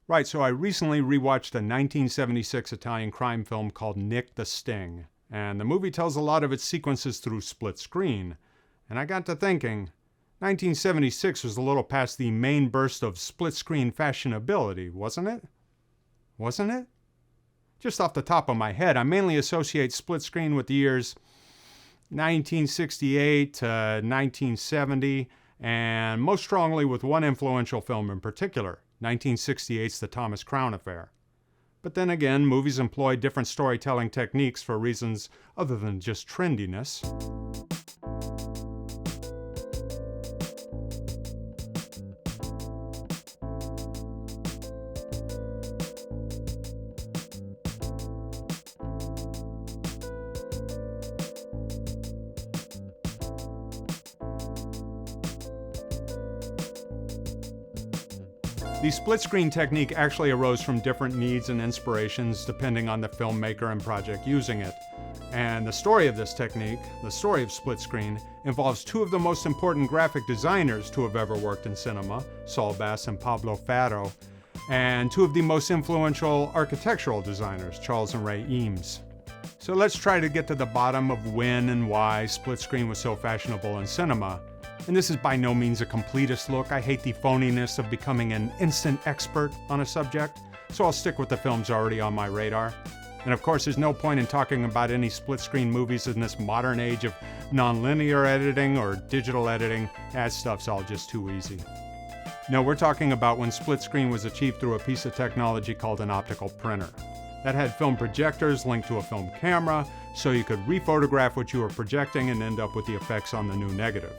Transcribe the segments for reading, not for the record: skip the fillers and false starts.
Right, so I recently rewatched a 1976 Italian crime film called Nick the Sting, and the movie tells a lot of its sequences through split screen. And I got to thinking, 1976 was a little past the main burst of split screen fashionability, wasn't it? Wasn't it? Just off the top of my head, I mainly associate split screen with the years 1968 to 1970, and most strongly with one influential film in particular, 1968's The Thomas Crown Affair. But then again, movies employ different storytelling techniques for reasons other than just trendiness. The split screen technique actually arose from different needs and inspirations depending on the filmmaker and project using it. And the story of this technique, the story of split screen, involves two of the most important graphic designers to have ever worked in cinema, Saul Bass and Pablo Faro, and two of the most influential architectural designers, Charles and Ray Eames. So let's try to get to the bottom of when and why split screen was so fashionable in cinema. And this is by no means a completist look. I hate the phoniness of becoming an instant expert on a subject, so I'll stick with the films already on my radar. And of course, there's no point in talking about any split-screen movies in this modern age of non-linear editing or digital editing. That stuff's all just too easy. No, we're talking about when split screen was achieved through a piece of technology called an optical printer. That had film projectors linked to a film camera, so you could rephotograph what you were projecting and end up with the effects on the new negative.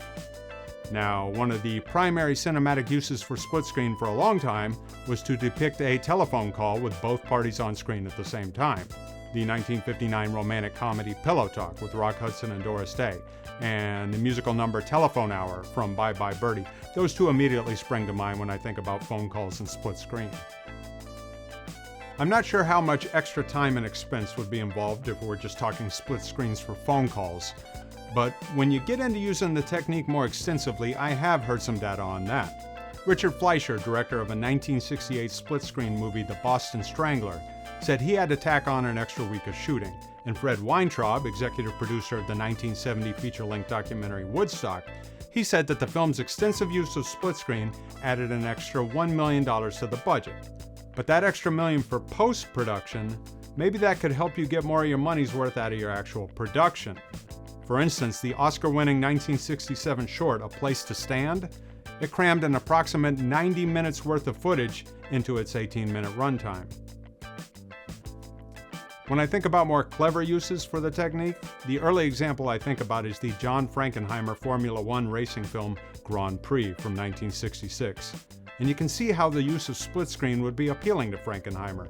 Now, one of the primary cinematic uses for split screen for a long time was to depict a telephone call with both parties on screen at the same time. The 1959 romantic comedy Pillow Talk with Rock Hudson and Doris Day, and the musical number Telephone Hour from Bye Bye Birdie. Those two immediately spring to mind when I think about phone calls and split screen. I'm not sure how much extra time and expense would be involved if we're just talking split screens for phone calls. But when you get into using the technique more extensively, I have heard some data on that. Richard Fleischer, director of a 1968 split-screen movie, The Boston Strangler, said he had to tack on an extra week of shooting. And Fred Weintraub, executive producer of the 1970 feature-length documentary Woodstock, he said that the film's extensive use of split-screen added an extra $1 million to the budget. But that extra million for post-production, maybe that could help you get more of your money's worth out of your actual production. For instance, the Oscar-winning 1967 short, A Place to Stand, it crammed an approximate 90 minutes worth of footage into its 18-minute runtime. When I think about more clever uses for the technique, the early example I think about is the John Frankenheimer Formula One racing film Grand Prix from 1966. And you can see how the use of split screen would be appealing to Frankenheimer.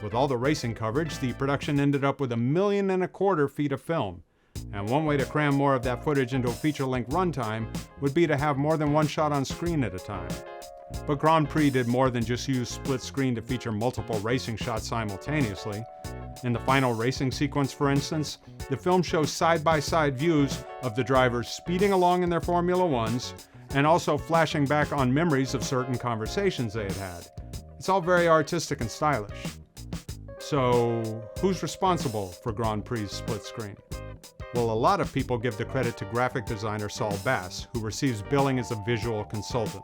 With all the racing coverage, the production ended up with 1.25 million feet of film. And one way to cram more of that footage into a feature-length runtime would be to have more than one shot on screen at a time. But Grand Prix did more than just use split screen to feature multiple racing shots simultaneously. In the final racing sequence, for instance, the film shows side-by-side views of the drivers speeding along in their Formula Ones and also flashing back on memories of certain conversations they had had. It's all very artistic and stylish. So, who's responsible for Grand Prix's split screen? Well, a lot of people give the credit to graphic designer Saul Bass, who receives billing as a visual consultant.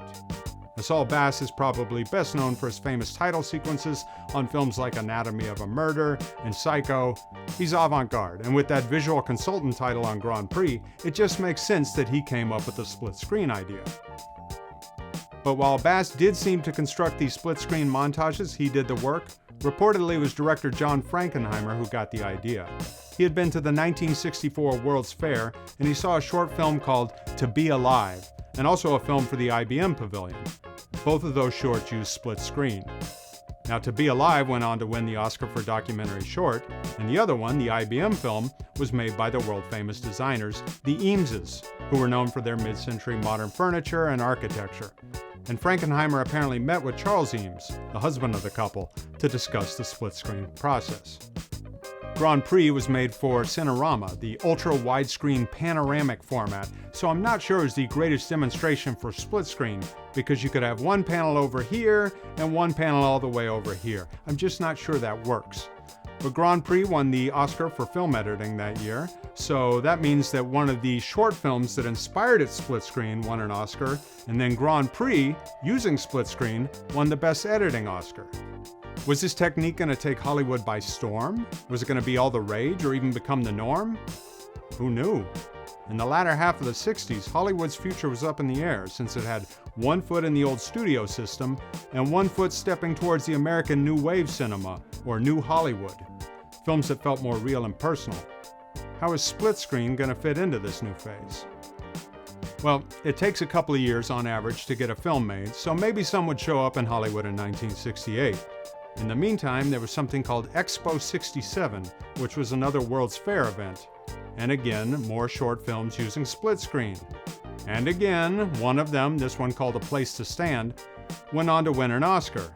Now, Saul Bass is probably best known for his famous title sequences on films like Anatomy of a Murder and Psycho. He's avant-garde, and with that visual consultant title on Grand Prix, it just makes sense that he came up with the split screen idea. But while Bass did seem to construct these split screen montages, he did the work. Reportedly, it was director John Frankenheimer who got the idea. He had been to the 1964 World's Fair, and he saw a short film called To Be Alive, and also a film for the IBM Pavilion. Both of those shorts used split screen. Now, To Be Alive went on to win the Oscar for documentary short, and the other one, the IBM film, was made by the world-famous designers, the Eameses, who were known for their mid-century modern furniture and architecture. And Frankenheimer apparently met with Charles Eames, the husband of the couple, to discuss the split-screen process. Grand Prix was made for Cinerama, the ultra widescreen panoramic format, so I'm not sure it's the greatest demonstration for split screen, because you could have one panel over here and one panel all the way over here. I'm just not sure that works. But Grand Prix won the Oscar for film editing that year, so that means that one of the short films that inspired its split screen won an Oscar, and then Grand Prix, using split screen, won the Best Editing Oscar. Was this technique going to take Hollywood by storm? Was it going to be all the rage or even become the norm? Who knew? In the latter half of the 60s, Hollywood's future was up in the air since it had one foot in the old studio system and one foot stepping towards the American New Wave cinema, or New Hollywood, films that felt more real and personal. How is split screen going to fit into this new phase? Well, it takes a couple of years on average to get a film made, so maybe some would show up in Hollywood in 1968. In the meantime, there was something called Expo 67, which was another World's Fair event. And again, more short films using split screen. And again, one of them, this one called A Place to Stand, went on to win an Oscar.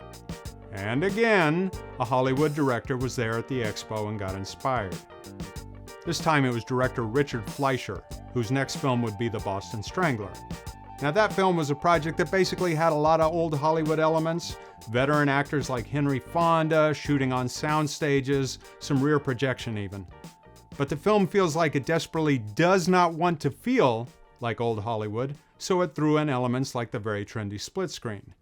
And again, a Hollywood director was there at the expo and got inspired. This time it was director Richard Fleischer, whose next film would be The Boston Strangler. Now that film was a project that basically had a lot of old Hollywood elements, veteran actors like Henry Fonda, shooting on sound stages, some rear projection even. But the film feels like it desperately does not want to feel like old Hollywood, so it threw in elements like the very trendy split screen.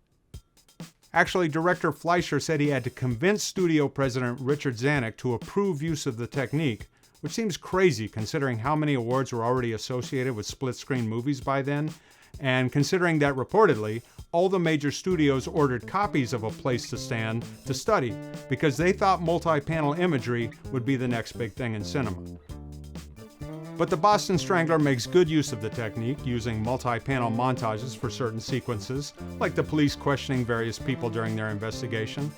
Actually, director Fleischer said he had to convince studio president Richard Zanuck to approve use of the technique, which seems crazy considering how many awards were already associated with split-screen movies by then, and considering that reportedly, all the major studios ordered copies of A Place to Stand to study because they thought multi-panel imagery would be the next big thing in cinema. But the Boston Strangler makes good use of the technique, using multi-panel montages for certain sequences, like the police questioning various people during their investigation.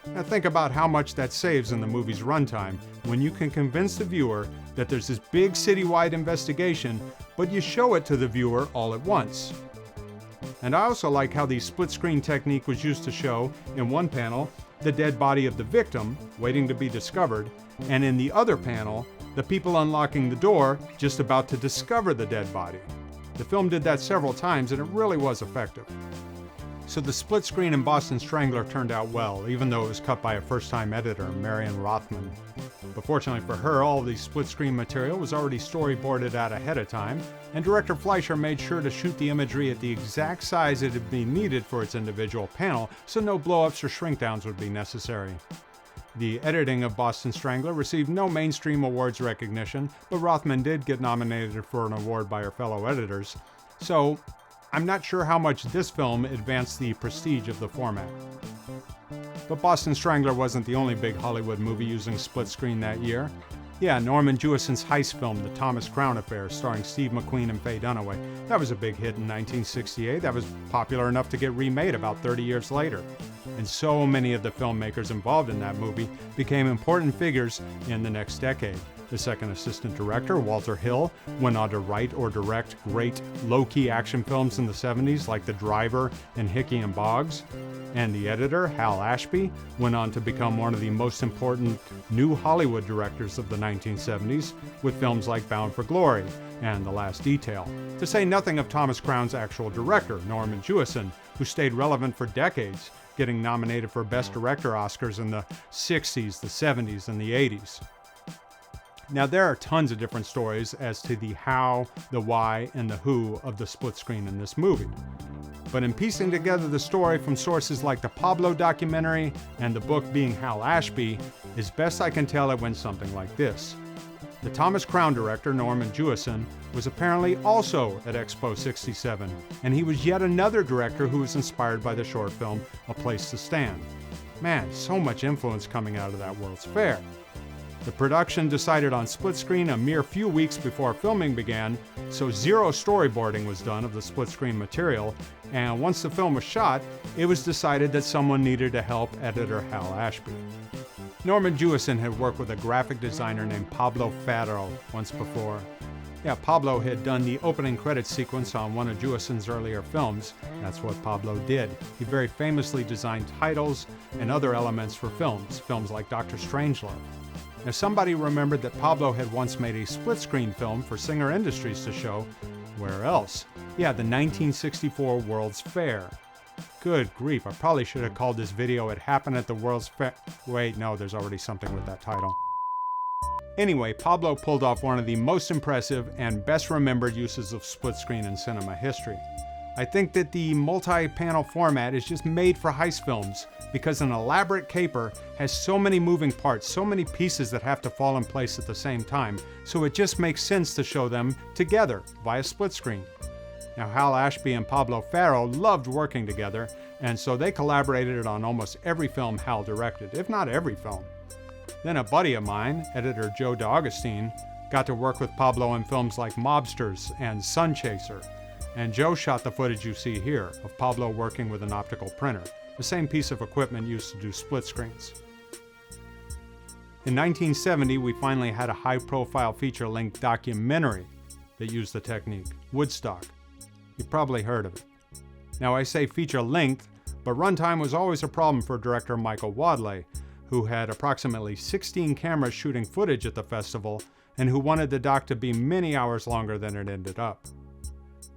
Now think about how much that saves in the movie's runtime when you can convince the viewer that there's this big citywide investigation, but you show it to the viewer all at once. And I also like how the split-screen technique was used to show, in one panel, the dead body of the victim, waiting to be discovered, and in the other panel, the people unlocking the door, just about to discover the dead body. The film did that several times, and it really was effective. So the split screen in Boston Strangler turned out well, even though it was cut by a first-time editor, Marion Rothman. But fortunately for her, all of the split-screen material was already storyboarded out ahead of time, and director Fleischer made sure to shoot the imagery at the exact size it would be needed for its individual panel, so no blow-ups or shrink-downs would be necessary. The editing of Boston Strangler received no mainstream awards recognition, but Rothman did get nominated for an award by her fellow editors, so I'm not sure how much this film advanced the prestige of the format. But Boston Strangler wasn't the only big Hollywood movie using split screen that year. Yeah, Norman Jewison's heist film, The Thomas Crown Affair, starring Steve McQueen and Faye Dunaway. That was a big hit in 1968. That was popular enough to get remade about 30 years later. And so many of the filmmakers involved in that movie became important figures in the next decade. The second assistant director, Walter Hill, went on to write or direct great low-key action films in the 70s like The Driver and Hickey and Boggs. And the editor, Hal Ashby, went on to become one of the most important new Hollywood directors of the 1970s with films like Bound for Glory and The Last Detail. To say nothing of Thomas Crown's actual director, Norman Jewison, who stayed relevant for decades, getting nominated for Best Director Oscars in the 60s, the 70s, and the 80s. Now, there are tons of different stories as to the how, the why, and the who of the split screen in this movie. But in piecing together the story from sources like the Pablo documentary and the book Being Hal Ashby, as best I can tell, it went something like this. The Thomas Crown director, Norman Jewison, was apparently also at Expo 67, and he was yet another director who was inspired by the short film A Place to Stand. Man, so much influence coming out of that World's Fair. The production decided on split screen a mere few weeks before filming began, so zero storyboarding was done of the split screen material, and once the film was shot, it was decided that someone needed to help editor Hal Ashby. Norman Jewison had worked with a graphic designer named Pablo Ferro once before. Yeah, Pablo had done the opening credits sequence on one of Jewison's earlier films. That's what Pablo did. He very famously designed titles and other elements for films like Dr. Strangelove. Now, somebody remembered that Pablo had once made a split-screen film for Singer Industries to show, where else? Yeah, the 1964 World's Fair. Good grief, I probably should have called this video "It Happened at the World's Fair." Wait, no, there's already something with that title. Anyway, Pablo pulled off one of the most impressive and best remembered uses of split screen in cinema history. I think that the multi-panel format is just made for heist films because an elaborate caper has so many moving parts, so many pieces that have to fall in place at the same time, so it just makes sense to show them together via split screen. Now, Hal Ashby and Pablo Faro loved working together, and so they collaborated on almost every film Hal directed, if not every film. Then a buddy of mine, editor Joe D'Augustine, got to work with Pablo in films like Mobsters and Sun Chaser, and Joe shot the footage you see here of Pablo working with an optical printer, the same piece of equipment used to do split screens. In 1970, we finally had a high-profile feature-length documentary that used the technique, Woodstock. You've probably heard of it. Now, I say feature-length, but runtime was always a problem for director Michael Wadley, who had approximately 16 cameras shooting footage at the festival and who wanted the doc to be many hours longer than it ended up.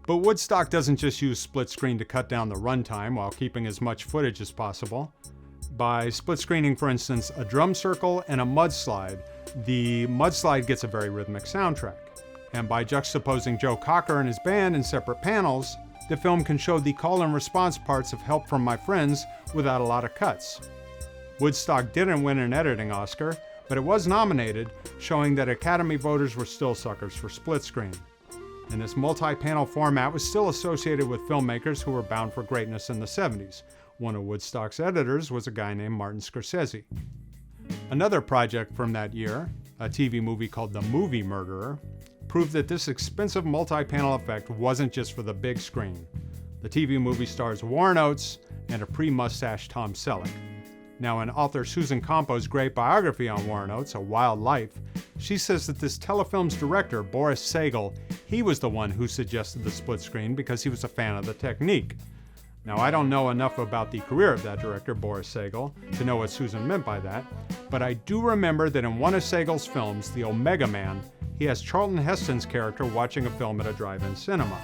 But Woodstock doesn't just use split screen to cut down the runtime while keeping as much footage as possible. By split screening, for instance, a drum circle and a mudslide, the mudslide gets a very rhythmic soundtrack. And by juxtaposing Joe Cocker and his band in separate panels, the film can show the call and response parts of Help from My Friends without a lot of cuts. Woodstock didn't win an editing Oscar, but it was nominated, showing that Academy voters were still suckers for split screen. And this multi-panel format was still associated with filmmakers who were bound for greatness in the 70s. One of Woodstock's editors was a guy named Martin Scorsese. Another project from that year, a TV movie called The Movie Murderer, proved that this expensive multi-panel effect wasn't just for the big screen. The TV movie stars Warren Oates and a pre-mustached Tom Selleck. Now, in author Susan Campo's great biography on Warren Oates, A Wild Life, she says that this telefilm's director, Boris Sagal, he was the one who suggested the split screen because he was a fan of the technique. Now, I don't know enough about the career of that director, Boris Sagal, to know what Susan meant by that, but I do remember that in one of Sagal's films, The Omega Man, he has Charlton Heston's character watching a film at a drive-in cinema.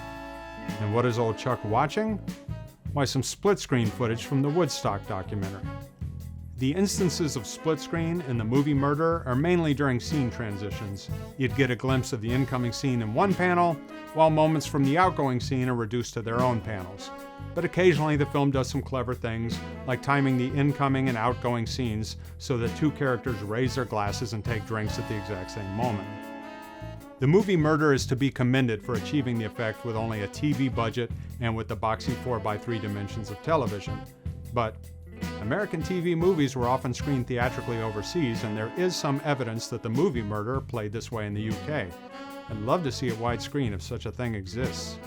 And what is old Chuck watching? Why, some split-screen footage from the Woodstock documentary. The instances of split screen in The Movie Murderer are mainly during scene transitions. You'd get a glimpse of the incoming scene in one panel, while moments from the outgoing scene are reduced to their own panels. But occasionally the film does some clever things, like timing the incoming and outgoing scenes so that two characters raise their glasses and take drinks at the exact same moment. The Movie Murderer is to be commended for achieving the effect with only a TV budget and with the boxy 4x3 dimensions of television. But American TV movies were often screened theatrically overseas, and there is some evidence that The Movie Murderer played this way in the UK. I'd love to see it widescreen if such a thing exists.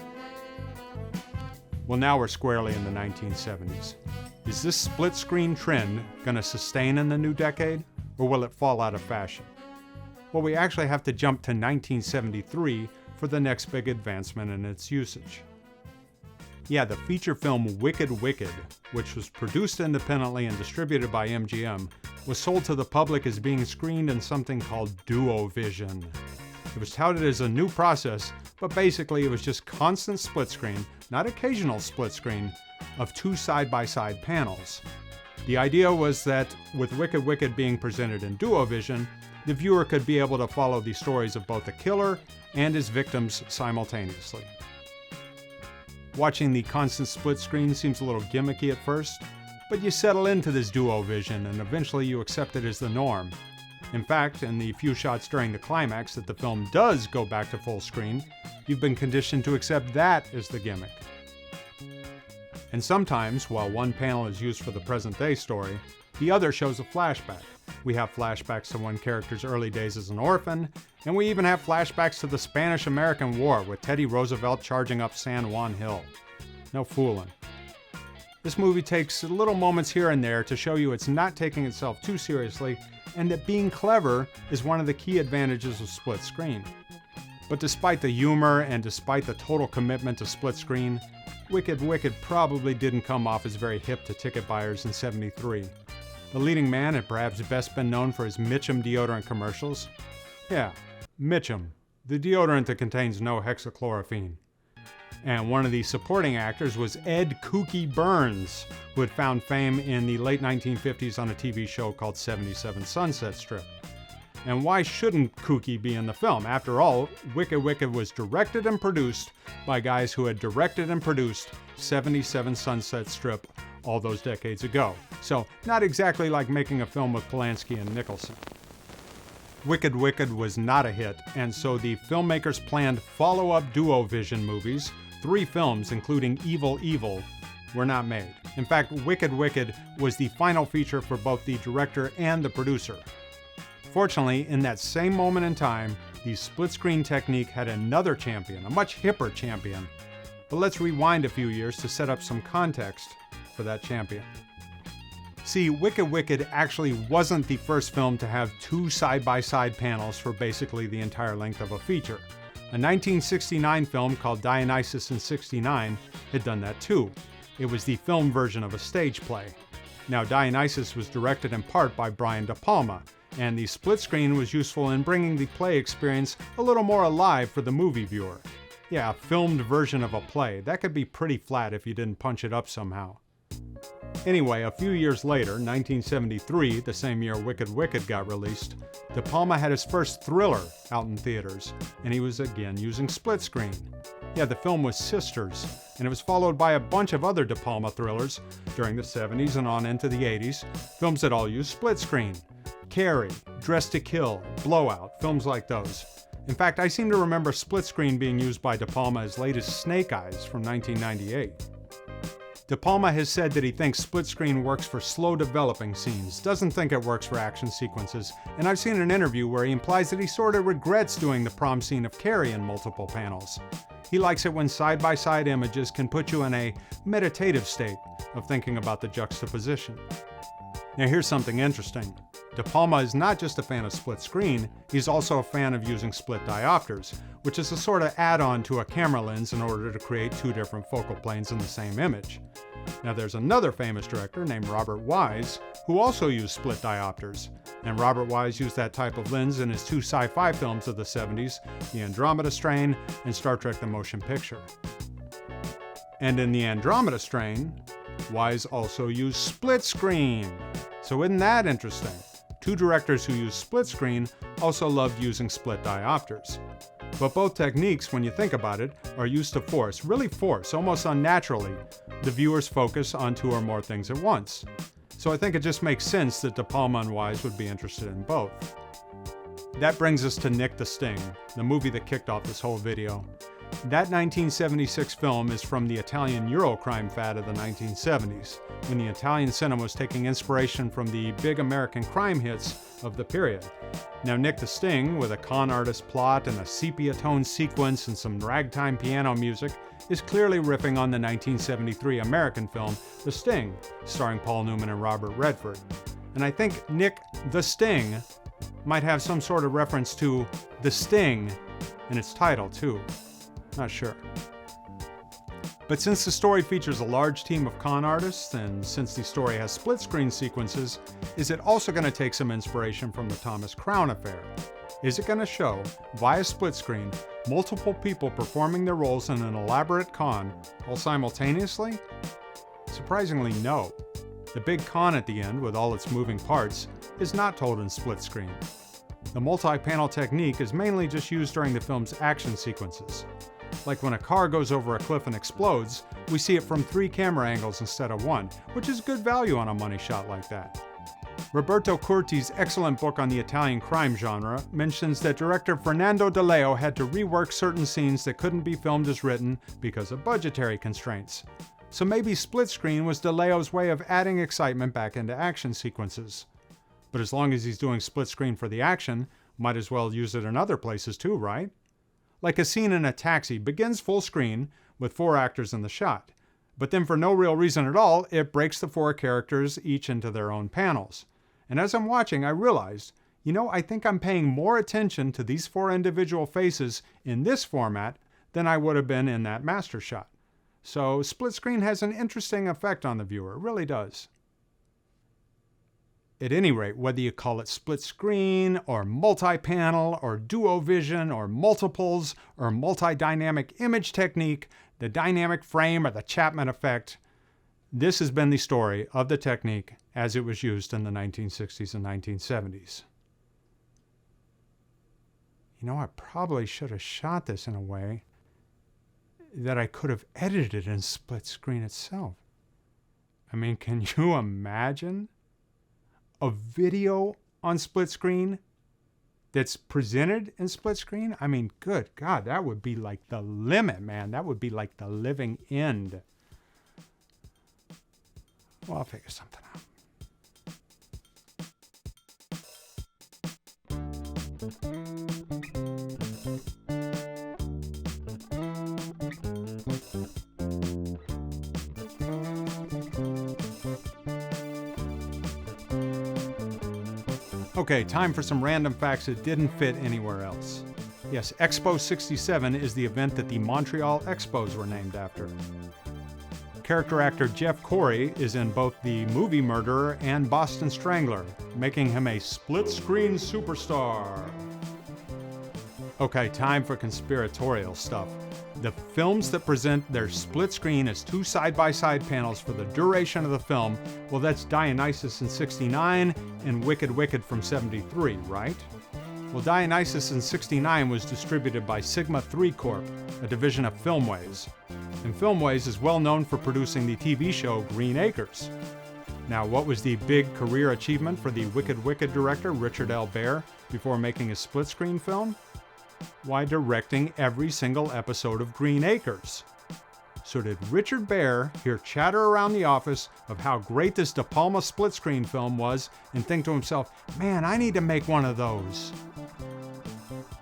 Well, now we're squarely in the 1970s. Is this split-screen trend going to sustain in the new decade, or will it fall out of fashion? Well, we actually have to jump to 1973 for the next big advancement in its usage. Yeah, the feature film Wicked Wicked, which was produced independently and distributed by MGM, was sold to the public as being screened in something called DuoVision. It was touted as a new process, but basically it was just constant split screen, not occasional split screen, of two side-by-side panels. The idea was that with Wicked Wicked being presented in DuoVision, the viewer could be able to follow the stories of both the killer and his victims simultaneously. Watching the constant split screen seems a little gimmicky at first, but you settle into this DuoVision and eventually you accept it as the norm. In fact, in the few shots during the climax that the film does go back to full screen, you've been conditioned to accept that as the gimmick. And sometimes, while one panel is used for the present-day story, the other shows a flashback. We have flashbacks to one character's early days as an orphan, and we even have flashbacks to the Spanish-American War with Teddy Roosevelt charging up San Juan Hill. No fooling. This movie takes little moments here and there to show you it's not taking itself too seriously, and that being clever is one of the key advantages of split screen. But despite the humor and despite the total commitment to split screen, Wicked Wicked probably didn't come off as very hip to ticket buyers in '73. The leading man had perhaps best been known for his Mitchum deodorant commercials. Yeah, Mitchum, the deodorant that contains no hexachlorophene. And one of the supporting actors was Ed Kooky Burns, who had found fame in the late 1950s on a TV show called 77 Sunset Strip. And why shouldn't Kooky be in the film? After all, Wicked Wicked was directed and produced by guys who had directed and produced 77 Sunset Strip all those decades ago. So not exactly like making a film with Polanski and Nicholson. Wicked Wicked was not a hit, and so the filmmakers planned follow-up duo-vision movies. 3 films, including Evil Evil, were not made. In fact, Wicked Wicked was the final feature for both the director and the producer. Fortunately, in that same moment in time, the split-screen technique had another champion, a much hipper champion. But let's rewind a few years to set up some context for that champion. See, Wicked Wicked actually wasn't the first film to have 2 side-by-side panels for basically the entire length of a feature. A 1969 film called Dionysus in 69 had done that too. It was the film version of a stage play. Now, Dionysus was directed in part by Brian De Palma, and the split screen was useful in bringing the play experience a little more alive for the movie viewer. Yeah, a filmed version of a play. That could be pretty flat if you didn't punch it up somehow. Anyway, a few years later, 1973, the same year Wicked Wicked got released, De Palma had his first thriller out in theaters, and he was again using split screen. Yeah, the film was Sisters, and it was followed by a bunch of other De Palma thrillers during the 70s and on into the 80s, films that all used split screen. Carrie, Dressed to Kill, Blowout, films like those. In fact, I seem to remember split screen being used by De Palma as late as Snake Eyes from 1998. De Palma has said that he thinks split screen works for slow developing scenes, doesn't think it works for action sequences, and I've seen an interview where he implies that he sort of regrets doing the prom scene of Carrie in multiple panels. He likes it when side-by-side images can put you in a meditative state of thinking about the juxtaposition. Now here's something interesting. De Palma is not just a fan of split screen, he's also a fan of using split diopters, which is a sort of add-on to a camera lens in order to create 2 different focal planes in the same image. Now there's another famous director named Robert Wise who also used split diopters, and Robert Wise used that type of lens in his 2 sci-fi films of the 70s, The Andromeda Strain and Star Trek The Motion Picture. And in The Andromeda Strain, Wise also used split screen. So isn't that interesting? 2 directors who use split screen also loved using split diopters. But both techniques, when you think about it, are used to force, almost unnaturally, the viewer's focus on 2 or more things at once. So I think it just makes sense that De Palma and Wise would be interested in both. That brings us to Nick the Sting, the movie that kicked off this whole video. That 1976 film is from the Italian Eurocrime fad of the 1970s, when the Italian cinema was taking inspiration from the big American crime hits of the period. Now Nick the Sting, with a con artist plot and a sepia-toned sequence and some ragtime piano music, is clearly riffing on the 1973 American film The Sting, starring Paul Newman and Robert Redford. And I think Nick the Sting might have some sort of reference to The Sting in its title too. Not sure. But since the story features a large team of con artists, and since the story has split-screen sequences, is it also going to take some inspiration from the Thomas Crown affair? Is it going to show, via split-screen, multiple people performing their roles in an elaborate con, all simultaneously? Surprisingly, no. The big con at the end, with all its moving parts, is not told in split-screen. The multi-panel technique is mainly just used during the film's action sequences. Like when a car goes over a cliff and explodes, we see it from 3 camera angles instead of 1, which is good value on a money shot like that. Roberto Curti's excellent book on the Italian crime genre mentions that director Fernando De Leo had to rework certain scenes that couldn't be filmed as written because of budgetary constraints. So maybe split screen was De Leo's way of adding excitement back into action sequences. But as long as he's doing split screen for the action, might as well use it in other places too, right? Like a scene in a taxi begins full screen with 4 actors in the shot, but then for no real reason at all, it breaks the 4 characters each into their own panels. And as I'm watching, I realized, I think I'm paying more attention to these 4 individual faces in this format than I would have been in that master shot. So split screen has an interesting effect on the viewer, it really does. At any rate, whether you call it split screen or multi-panel or duo vision or multiples or multi-dynamic image technique, the dynamic frame or the Chapman effect, this has been the story of the technique as it was used in the 1960s and 1970s. You know, I probably should have shot this in a way that I could have edited it in split screen itself. I mean, can you imagine a video on split screen that's presented in split screen? I mean, good God, that would be like the limit, man. That would be like the living end. Well, I'll figure something out. Okay, time for some random facts that didn't fit anywhere else. Yes, Expo 67 is the event that the Montreal Expos were named after. Character actor Jeff Corey is in both the movie Murderer and Boston Strangler, making him a split-screen superstar. Okay, time for conspiratorial stuff. The films that present their split screen as two side-by-side panels for the duration of the film, well, that's Dionysus in '69 and Wicked Wicked from '73, right? Well, Dionysus in '69 was distributed by Sigma 3 Corp, a division of Filmways. And Filmways is well known for producing the TV show Green Acres. Now, what was the big career achievement for the Wicked Wicked director Richard L. Baer before making a split-screen film? Why, directing every single episode of Green Acres. So did Richard Baer hear chatter around the office of how great this De Palma split-screen film was and think to himself, man, I need to make one of those?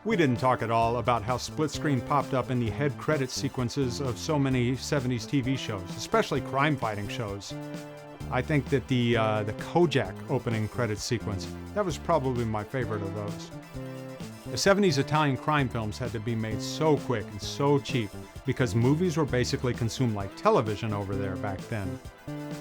We didn't talk at all about how split screen popped up in the head credit sequences of so many 70s TV shows, especially crime-fighting shows. I think that the Kojak opening credit sequence, that was probably my favorite of those. The 70s Italian crime films had to be made so quick and so cheap because movies were basically consumed like television over there back then.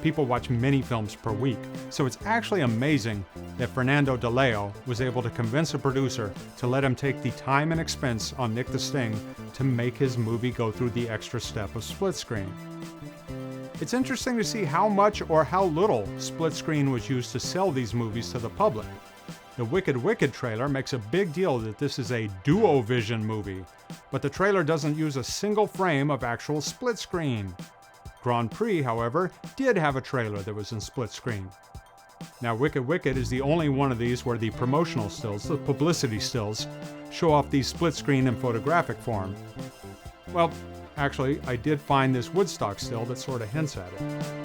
People watch many films per week, so it's actually amazing that Fernando De Leo was able to convince a producer to let him take the time and expense on Nick the Sting to make his movie go through the extra step of split screen. It's interesting to see how much or how little split screen was used to sell these movies to the public. The Wicked Wicked trailer makes a big deal that this is a duo-vision movie, but the trailer doesn't use a single frame of actual split screen. Grand Prix, however, did have a trailer that was in split screen. Now, Wicked Wicked is the only one of these where the promotional stills, the publicity stills, show off the split screen in photographic form. Well, actually, I did find this Woodstock still that sort of hints at it.